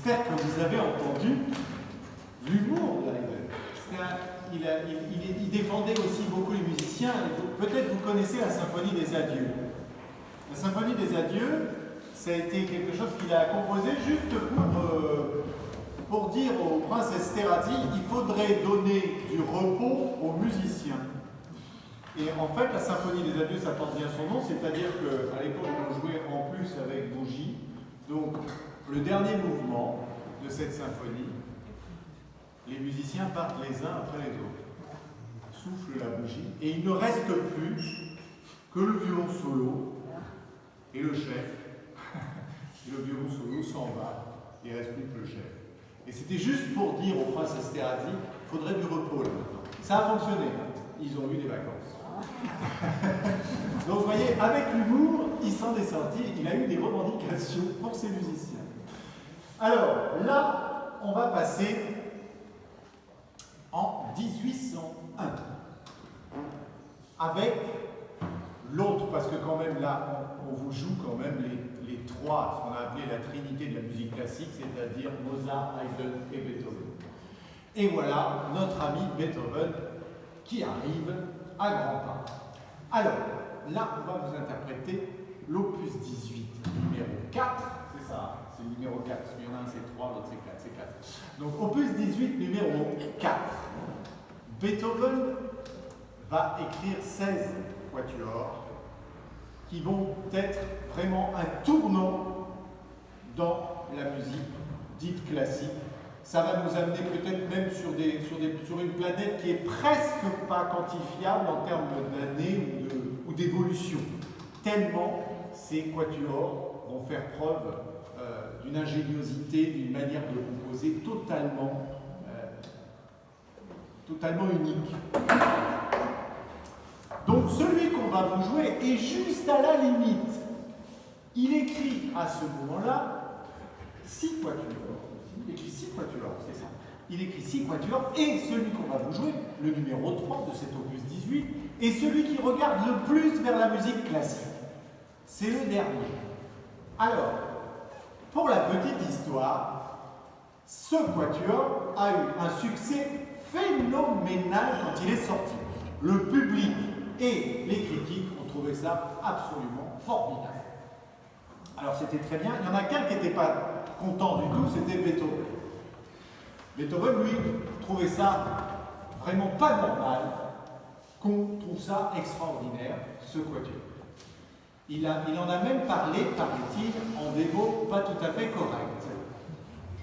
J'espère que vous avez entendu l'humour de Haydn. Il défendait aussi beaucoup les musiciens. Peut-être vous connaissez la symphonie des adieux. La symphonie des adieux, ça a été quelque chose qu'il a composé juste pour dire au prince Esterhazy il faudrait donner du repos aux musiciens. Et en fait, la symphonie des adieux, ça porte bien son nom, c'est-à-dire qu'à l'époque, on jouait en plus avec bougie. Donc, le dernier mouvement de cette symphonie, les musiciens partent les uns après les autres, soufflent la bougie, et il ne reste plus que le violon solo et le chef. Et le violon solo s'en va, il ne reste plus que le chef. Et c'était juste pour dire au prince Esterhazy, il faudrait du repos là maintenant. Ça a fonctionné, ils ont eu des vacances. Donc vous voyez, avec l'humour, il s'en est sorti, il a eu des revendications pour ses musiciens. Alors là, on va passer en 1801 avec l'autre, parce que quand même là, on vous joue quand même les trois, ce qu'on a appelé la trinité de la musique classique, c'est-à-dire Mozart, Haydn et Beethoven. Et voilà notre ami Beethoven qui arrive à grands pas. Alors, là, on va vous interpréter l'opus 18, numéro 4, c'est ça, c'est le numéro 4, parce qu'il y en a un c'est 3, l'autre c'est 4, c'est 4. Donc, opus 18, numéro 4. Beethoven va écrire 16 quatuors qui vont être vraiment un tournant dans la musique dite classique. Ça va nous amener peut-être même sur une planète qui est presque pas quantifiable en termes d'années ou d'évolution. Tellement ces quatuors vont faire preuve d'une ingéniosité, d'une manière de composer totalement unique. Donc celui qu'on va vous jouer est juste à la limite. Il écrit à ce moment-là 6 quatuors. Il écrit 6 quatuors, c'est ça. Il écrit 6 quatuors et celui qu'on va vous jouer, le numéro 3 de cet opus 18, est celui qui regarde le plus vers la musique classique. C'est le dernier. Alors, pour la petite histoire, ce quatuor a eu un succès phénoménal quand il est sorti. Le public et les critiques ont trouvé ça absolument formidable. Alors c'était très bien, il y en a qu'un qui n'était pas content du tout, c'était Beethoven. Beethoven, lui, trouvait ça vraiment pas normal, qu'on trouve ça extraordinaire, ce quatuor. Il en a même parlé, paraît-il, en des mots pas tout à fait corrects.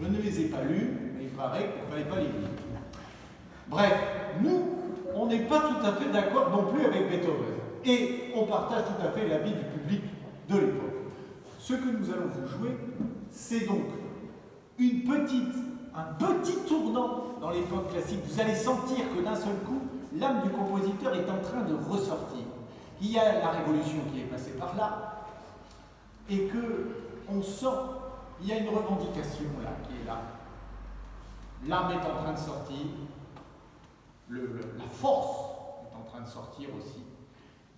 Je ne les ai pas lus, mais il paraît qu'il ne fallait pas les lire. Bref, nous, on n'est pas tout à fait d'accord non plus avec Beethoven. Et on partage tout à fait l'avis du public de l'époque. Ce que nous allons vous jouer, c'est donc un petit tournant dans l'époque classique. Vous allez sentir que d'un seul coup, l'âme du compositeur est en train de ressortir. Il y a la révolution qui est passée par là, et qu'on sent, il y a une revendication là, qui est là. L'âme est en train de sortir, la force est en train de sortir aussi,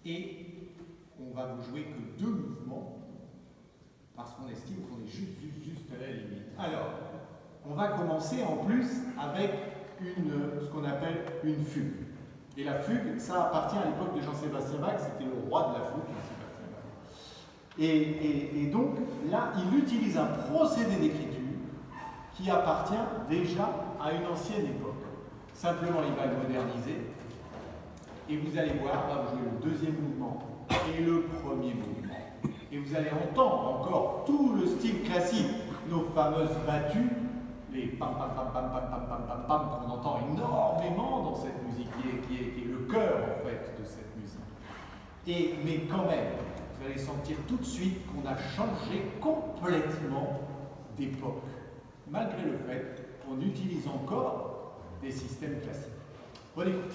et on va vous jouer que 2 mouvements, parce qu'on estime qu'on est juste à la limite. Alors, on va commencer en plus avec ce qu'on appelle une fugue. Et la fugue, ça appartient à l'époque de Jean-Sébastien Bach, c'était le roi de la fugue, Jean-Sébastien Bach. Et donc, là, il utilise un procédé d'écriture qui appartient déjà à une ancienne époque. Simplement, il va le moderniser. Et vous allez voir, on va jouer le 2e mouvement et le 1er mouvement. Et vous allez entendre encore tout le style classique, nos fameuses battues, les pam pam pam pam pam pam pam pam pam qu'on entend énormément dans cette musique, qui est le cœur en fait de cette musique. Mais quand même, vous allez sentir tout de suite qu'on a changé complètement d'époque, malgré le fait qu'on utilise encore des systèmes classiques. Bonne écoute.